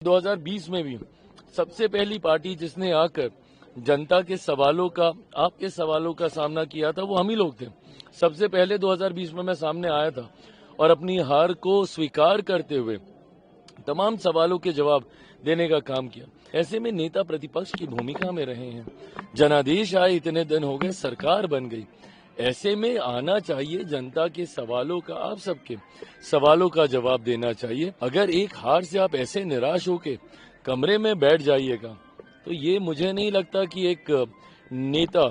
2020 में भी सबसे पहली पार्टी जिसने आकर जनता के सवालों का, आपके सवालों का सामना किया था, वो हम ही लोग थे। सबसे पहले 2020 में मैं सामने आया था और अपनी हार को स्वीकार करते हुए तमाम सवालों के जवाब देने का काम किया। ऐसे में नेता प्रतिपक्ष की भूमिका में रहे हैं। जनादेश आए, इतने दिन हो गए, सरकार बन गई। ऐसे में आना चाहिए, जनता के सवालों का, आप सबके सवालों का जवाब देना चाहिए। अगर एक हार से आप ऐसे निराश होके कमरे में बैठ जाइएगा तो ये मुझे नहीं लगता कि एक नेता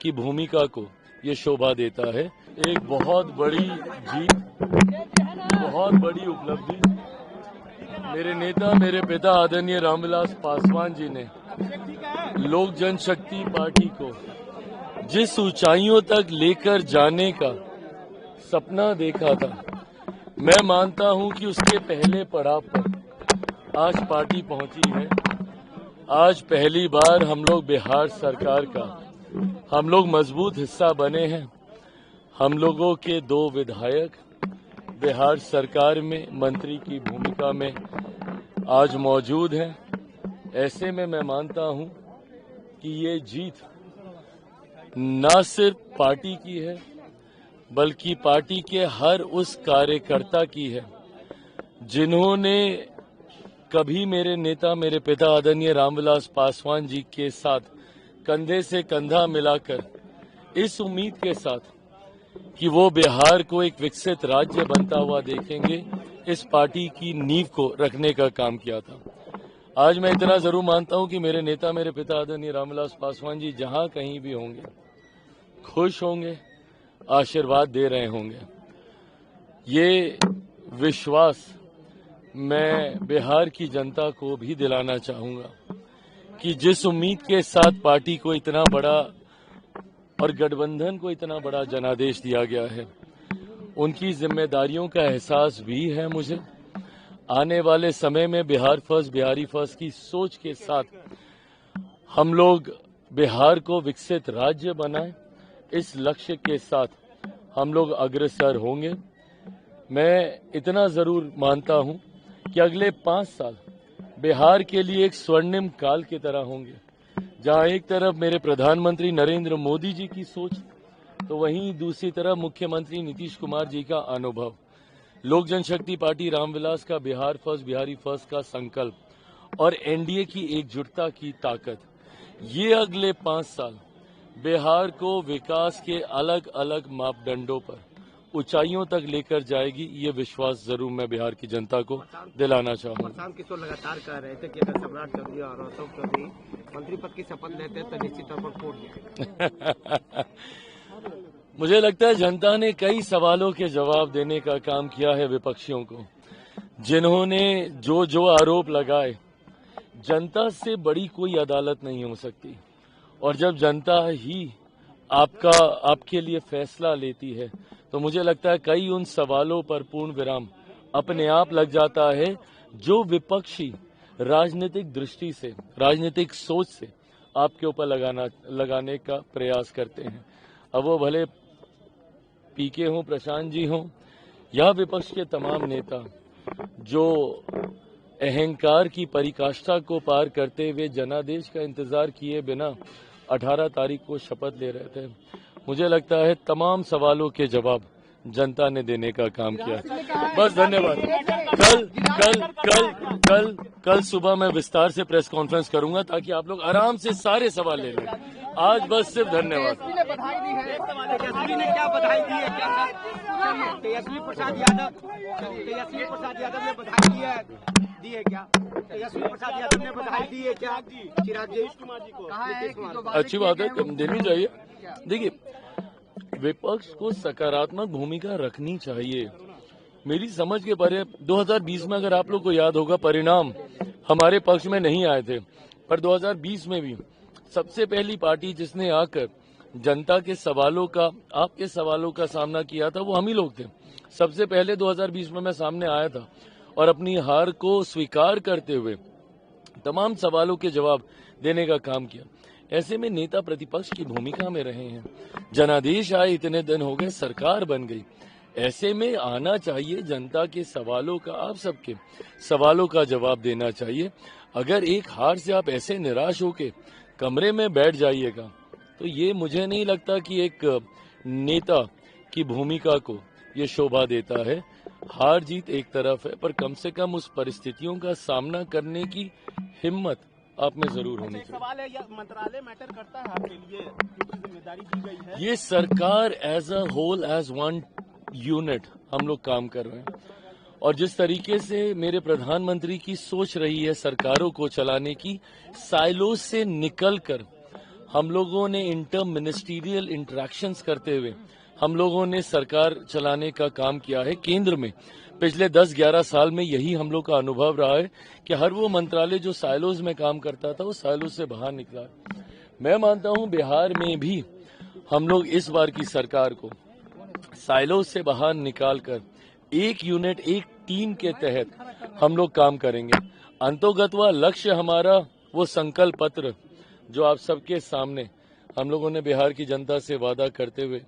की भूमिका को ये शोभा देता है। एक बहुत बड़ी जीत, बहुत बड़ी उपलब्धि मेरे नेता, मेरे पिता आदरणीय रामविलास पासवान जी ने लोक जनशक्ति पार्टी को जिस ऊंचाइयों तक लेकर जाने का सपना देखा था, मैं मानता हूं कि उसके पहले पड़ाव पर आज पार्टी पहुंची है। आज पहली बार हम लोग बिहार सरकार का हम लोग मजबूत हिस्सा बने हैं। हम लोगों के 2 विधायक बिहार सरकार में मंत्री की भूमिका में आज मौजूद हैं। ऐसे में मैं मानता हूं कि ये जीत न सिर्फ पार्टी की है बल्कि पार्टी के हर उस कार्यकर्ता की है जिन्होंने कभी मेरे नेता, मेरे पिता आदरणीय रामविलास पासवान जी के साथ कंधे से कंधा मिलाकर इस उम्मीद के साथ कि वो बिहार को एक विकसित राज्य बनता हुआ देखेंगे, इस पार्टी की नींव को रखने का काम किया था। आज मैं इतना जरूर मानता हूं कि मेरे नेता, मेरे पिता आदरणीय रामविलास पासवान जी जहां कहीं भी होंगे खुश होंगे, आशीर्वाद दे रहे होंगे। ये विश्वास मैं बिहार की जनता को भी दिलाना चाहूंगा कि जिस उम्मीद के साथ पार्टी को इतना बड़ा और गठबंधन को इतना बड़ा जनादेश दिया गया है, उनकी जिम्मेदारियों का एहसास भी है मुझे। आने वाले समय में बिहार फर्स्ट, बिहारी फर्स्ट की सोच के साथ हम लोग बिहार को विकसित राज्य बनाएं, इस लक्ष्य के साथ हम लोग अग्रसर होंगे। मैं इतना जरूर मानता हूं कि अगले 5 साल बिहार के लिए एक स्वर्णिम काल की तरह होंगे, जहां एक तरफ मेरे प्रधानमंत्री नरेंद्र मोदी जी की सोच तो वहीं दूसरी तरफ मुख्यमंत्री नीतीश कुमार जी का अनुभव, लोक जनशक्ति पार्टी रामविलास का बिहार फर्स्ट, बिहारी फर्स्ट का संकल्प और एनडीए की एकजुटता की ताकत, ये अगले 5 साल बिहार को विकास के अलग अलग मापदंडों पर ऊंचाइयों तक लेकर जाएगी। ये विश्वास जरूर मैं बिहार की जनता को दिलाना चाहूंगा। शाम किशोर लगातार कह रहे थे कि अगर सम्राट चौधरी और अशोक चौधरी मंत्री पद की शपथ लेते हैं तो निश्चित तौर पर फूट जाएगा। मुझे लगता है जनता ने कई सवालों के जवाब देने का काम किया है विपक्षियों को, जिन्होंने जो जो आरोप लगाए। जनता से बड़ी कोई अदालत नहीं हो सकती और जब जनता ही आपके लिए फैसला लेती है तो मुझे लगता है कई उन सवालों पर पूर्ण विराम अपने आप लग जाता है जो विपक्षी राजनीतिक दृष्टि से, राजनीतिक सोच से आपके ऊपर लगाने का प्रयास करते हैं। अब वो भले पीके हों, प्रशांत जी हों या विपक्ष के तमाम नेता जो अहंकार की पराकाष्ठा को पार करते हुए जनादेश का इंतजार किए बिना 18 तारीख को शपथ ले रहे थे। मुझे लगता है तमाम सवालों के जवाब जनता ने देने का काम किया। बस धन्यवाद। कल सुबह मैं विस्तार से प्रेस कॉन्फ्रेंस करूंगा ताकि आप लोग आराम से सारे सवाल ले लें। आज बस सिर्फ धन्यवाद। तेजस्वी ने क्या बधाई दी है? क्या तेजस्वी प्रसाद यादव ने बधाई दी है क्या? तेजस्वी प्रसाद यादव ने बधाई दी है क्या? चिराग कुमार जी को अच्छी बात है, देनी चाहिए। देखिए, विपक्ष को सकारात्मक भूमिका रखनी चाहिए। मेरी समझ के परे 2020 में अगर आप लोग को याद होगा परिणाम हमारे पक्ष में नहीं आए थे, पर 2020 में भी सबसे पहली पार्टी जिसने आकर जनता के सवालों का, आपके सवालों का सामना किया था, वो हम ही लोग थे। सबसे पहले 2020 में मैं सामने आया था और अपनी हार को स्वीकार करते हुए तमाम सवालों के जवाब देने का काम किया। ऐसे में नेता प्रतिपक्ष की भूमिका में रहे हैं। जनादेश आए, इतने दिन हो गए, सरकार बन गई। ऐसे में आना चाहिए, जनता के सवालों का, आप सबके सवालों का जवाब देना चाहिए। अगर एक हार से आप ऐसे निराश होके कमरे में बैठ जाइएगा तो ये मुझे नहीं लगता कि एक नेता की भूमिका को ये शोभा देता है। हार जीत एक तरफ है, पर कम से कम उस परिस्थितियों का सामना करने की हिम्मत आप में जरूर होनी चाहिए। सवाल है, या मंत्रालय मैटर करता है आपके लिए, क्योंकि जिम्मेदारी दी गई है? ये सरकार as a whole, as one unit हम लोग काम कर रहे हैं, और जिस तरीके से मेरे प्रधानमंत्री की सोच रही है सरकारों को चलाने की, साइलो से निकलकर हम लोगों ने इंटर मिनिस्टीरियल इंटरेक्शंस करते हुए हम लोगों ने सरकार चलाने का काम किया है। केंद्र में पिछले 10-11 साल में यही हम लोग का अनुभव रहा है कि हर वो मंत्रालय जो साइलोज में काम करता था वो साइलोज से बाहर निकला। मैं मानता हूं बिहार में भी हम लोग इस बार की सरकार को साइलोज से बाहर निकालकर एक यूनिट, एक टीम के तहत हम लोग काम करेंगे। अंतोगत्वा लक्ष्य हमारा वो संकल्प पत्र जो आप सबके सामने हम लोगों ने बिहार की जनता से वादा करते हुए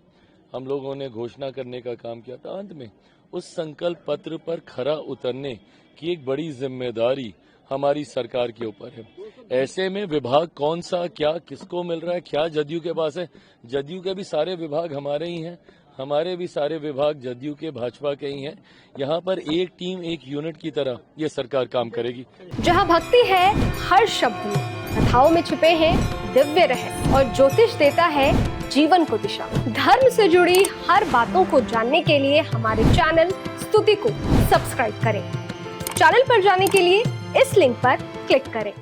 हम लोगों ने घोषणा करने का काम किया था, अंत में उस संकल्प पत्र पर खरा उतरने की एक बड़ी जिम्मेदारी हमारी सरकार के ऊपर है। ऐसे में विभाग कौन सा, क्या किसको मिल रहा है, क्या जदयू के पास है? जदयू के भी सारे विभाग हमारे ही हैं, हमारे भी सारे विभाग जदयू के, भाजपा के ही हैं। यहाँ पर एक टीम, एक यूनिट की तरह ये सरकार काम करेगी। जहाँ भक्ति है हर शब्द में, कथाओं में छुपे हैं दिव्य रहस्य, और ज्योतिष देता है जीवन को दिशा। धर्म से जुड़ी हर बातों को जानने के लिए हमारे चैनल स्तुति को सब्सक्राइब करें। चैनल पर जाने के लिए इस लिंक पर क्लिक करें।